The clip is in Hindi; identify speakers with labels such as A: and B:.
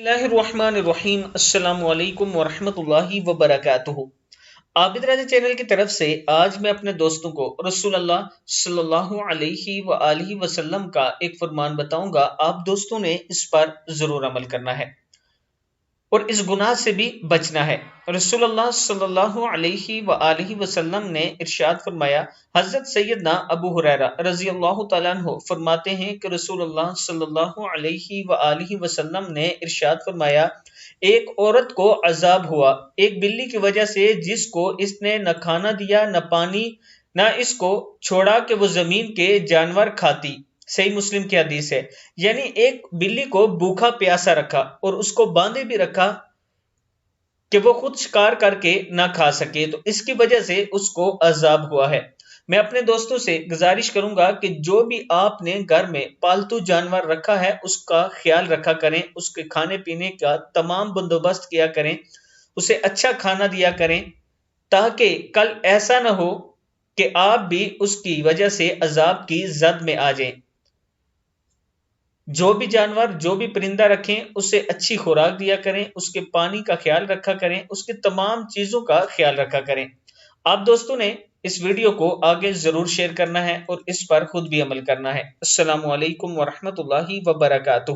A: बिस्मिल्लाहिर्रहमानिर्रहीम अस्सलामु अलैकुम वरहमतुल्लाहि वबरकातुहू। आबिद राजा चैनल की तरफ से आज मैं अपने दोस्तों को रसूलुल्लाह सल्लल्लाहु अलैहि व आलिहि वसल्लम का एक फरमान बताऊंगा। आप दोस्तों ने इस पर जरूर अमल करना है और इस गुनाह से भी बचना है। रसूलुल्लाह सल्लल्लाहु अलैहि व आलिहि वसल्लम ने इरशाद फरमाया, हजरत सैयदना अबू हुरैरा रज़ी अल्लाह तआला अन्हु फरमाते हैं कि रसूलुल्लाह सल्लल्लाहु अलैहि व आलिहि वसल्लम ने इरशाद फरमाया, एक औरत को अजाब हुआ एक बिल्ली की वजह से, जिसको इसने न खाना दिया न पानी, न इसको छोड़ा कि वो जमीन के जानवर खाती। सही मुस्लिम की हदीस है। यानी एक बिल्ली को भूखा प्यासा रखा और उसको बांधे भी रखा कि वो खुद शिकार करके ना खा सके, तो इसकी वजह से उसको अजाब हुआ है। मैं अपने दोस्तों से गुजारिश करूंगा कि जो भी आपने घर में पालतू जानवर रखा है उसका ख्याल रखा करें, उसके खाने पीने का तमाम बंदोबस्त किया करें, उसे अच्छा खाना दिया करें, ताकि कल ऐसा ना हो कि आप भी उसकी वजह से अजाब की जद में आ जाएं। जो भी जानवर जो भी परिंदा रखें उसे अच्छी खुराक दिया करें, उसके पानी का ख्याल रखा करें, उसके तमाम चीजों का ख्याल रखा करें। आप दोस्तों ने इस वीडियो को आगे जरूर शेयर करना है और इस पर खुद भी अमल करना है। अस्सलामु अलैकुम वरहमतुल्लाहि वबरकातुहू।